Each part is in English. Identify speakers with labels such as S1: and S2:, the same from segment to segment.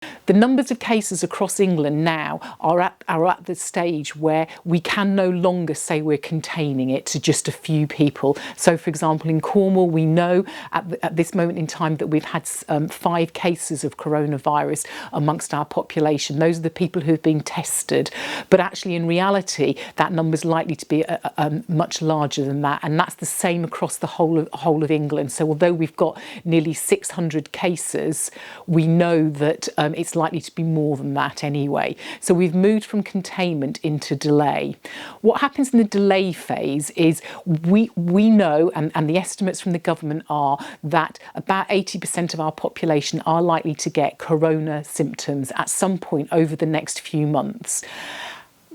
S1: The numbers of cases across England now are at the stage where we can no longer say we're containing it to just a few people. So, for example, in Cornwall, we know at this moment in time that we've had 5 cases of coronavirus amongst our population. Those are the people who have been tested. But actually, in reality, that number is likely to be much larger than that. And that's the same across the whole of England. So although we've got nearly 600 cases, we know that it's likely to be more than that anyway. So we've moved from containment into delay. What happens in the delay phase is we know, and the estimates from the government are that about 80% of our population are likely to get corona symptoms at some point over the next few months.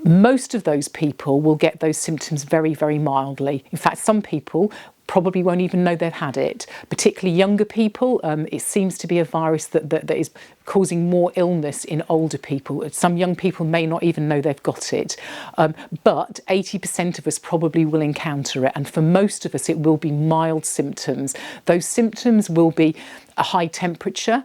S1: Most of those people will get those symptoms very, very mildly. In fact, some people probably won't even know they've had it, particularly younger people. It seems to be a virus that is causing more illness in older people. Some young people may not even know they've got it. But 80% of us probably will encounter it. And for most of us, it will be mild symptoms. Those symptoms will be a high temperature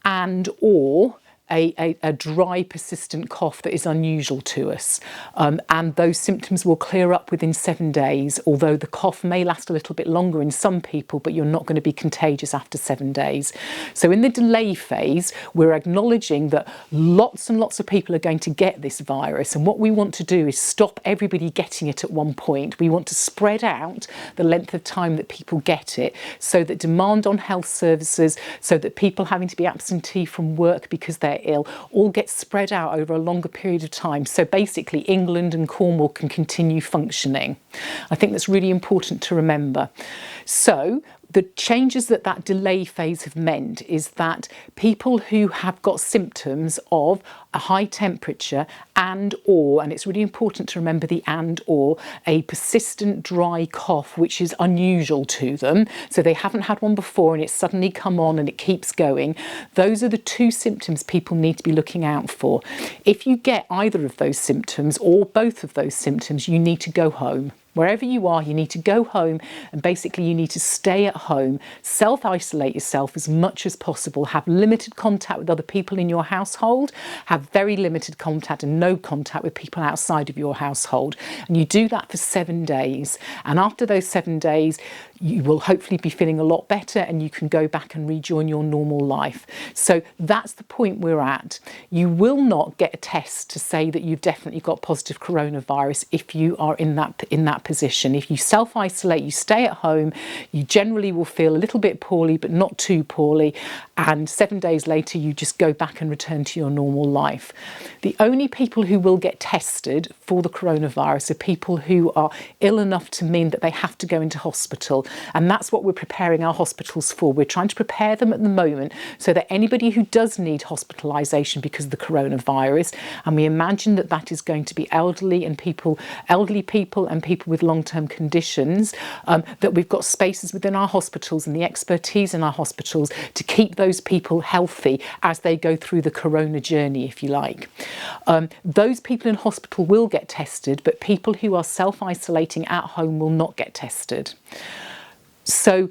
S1: or a dry, persistent cough that is unusual to us. And those symptoms will clear up within 7 days, although the cough may last a little bit longer in some people, but you're not going to be contagious after 7 days. So in the delay phase, we're acknowledging that lots and lots of people are going to get this virus. And what we want to do is stop everybody getting it at one point. We want to spread out the length of time that people get it so that demand on health services, so that people having to be absentee from work because they're ill all get spread out over a longer period of time. So basically England and Cornwall can continue functioning. I think that's really important to remember. So the changes that delay phase have meant is that people who have got symptoms of a high temperature and it's really important to remember the a persistent dry cough, which is unusual to them. So they haven't had one before and it's suddenly come on and it keeps going. Those are the 2 symptoms people need to be looking out for. If you get either of those symptoms or both of those symptoms, you need to go home. Wherever you are, you need to go home and basically you need to stay at home, self-isolate yourself as much as possible, have limited contact with other people in your household, have very limited contact and no contact with people outside of your household. And you do that for 7 days. And after those 7 days, you will hopefully be feeling a lot better and you can go back and rejoin your normal life. So that's the point we're at. You will not get a test to say that you've definitely got positive coronavirus if you are in that position. If you self-isolate, you stay at home, you generally will feel a little bit poorly, but not too poorly. And 7 days later, you just go back and return to your normal life. The only people who will get tested for the coronavirus are people who are ill enough to mean that they have to go into hospital. And that's what we're preparing our hospitals for. We're trying to prepare them at the moment so that anybody who does need hospitalisation because of the coronavirus, and we imagine that that is going to be elderly people and people with long-term conditions, that we've got spaces within our hospitals and the expertise in our hospitals to keep those people healthy as they go through the corona journey, if you like. Those people in hospital will get tested, but people who are self-isolating at home will not get tested. So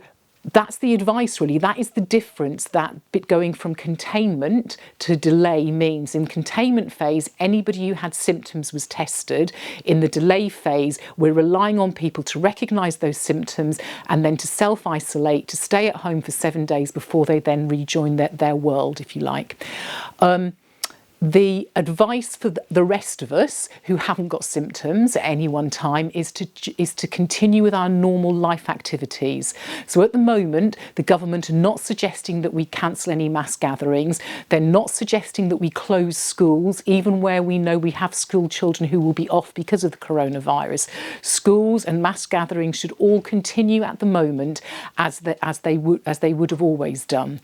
S1: that's the advice, really. That is the difference that bit going from containment to delay means. In containment phase, anybody who had symptoms was tested. In the delay phase, we're relying on people to recognise those symptoms and then to self-isolate, to stay at home for 7 days before they then rejoin their world, if you like. The advice for the rest of us who haven't got symptoms at any one time is to continue with our normal life activities. So at the moment, the government are not suggesting that we cancel any mass gatherings. They're not suggesting that we close schools, even where we know we have school children who will be off because of the coronavirus. Schools and mass gatherings should all continue at the moment as they would have always done.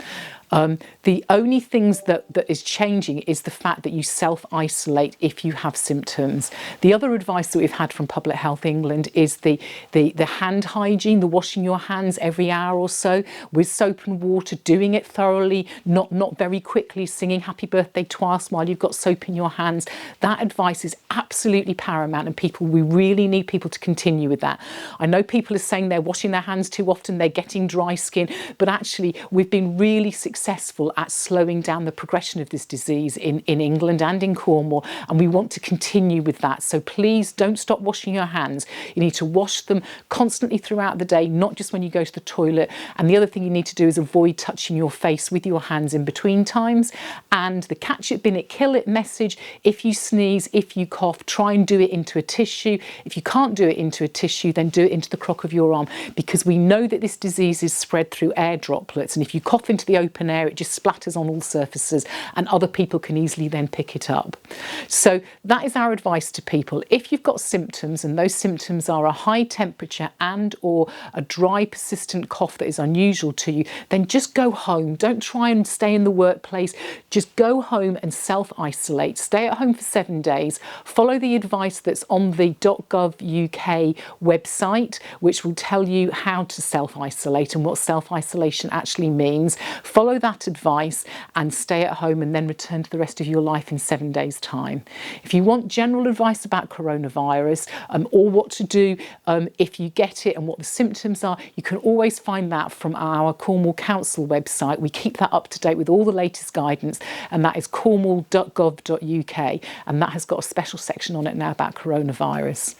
S1: The only things that is changing is the fact that you self-isolate if you have symptoms. The other advice that we've had from Public Health England is the hand hygiene, the washing your hands every hour or so with soap and water, doing it thoroughly, not very quickly, singing happy birthday twice while you've got soap in your hands. That advice is absolutely paramount, and we really need people to continue with that. I know people are saying they're washing their hands too often, they're getting dry skin, but actually we've been really successful successful at slowing down the progression of this disease in England and in Cornwall, and we want to continue with that. So please don't stop washing your hands. You need to wash them constantly throughout the day, not just when you go to the toilet. And the other thing you need to do is avoid touching your face with your hands in between times. And the catch it, bin it, kill it message: if you sneeze, if you cough, try and do it into a tissue. If you can't do it into a tissue, then do it into the crook of your arm, because we know that this disease is spread through air droplets, and if you cough into the open air, it just splatters on all surfaces and other people can easily then pick it up. So that is our advice to people. If you've got symptoms, and those symptoms are a high temperature and or a dry persistent cough that is unusual to you, then just go home. Don't try and stay in the workplace. Just go home and self-isolate. Stay at home for 7 days. Follow the advice that's on the .gov.uk website, which will tell you how to self-isolate and what self-isolation actually means. Follow that advice and stay at home, and then return to the rest of your life in 7 days' time. If you want general advice about coronavirus or what to do if you get it and what the symptoms are, you can always find that from our Cornwall Council website. We keep that up to date with all the latest guidance, and that is cornwall.gov.uk, and that has got a special section on it now about coronavirus.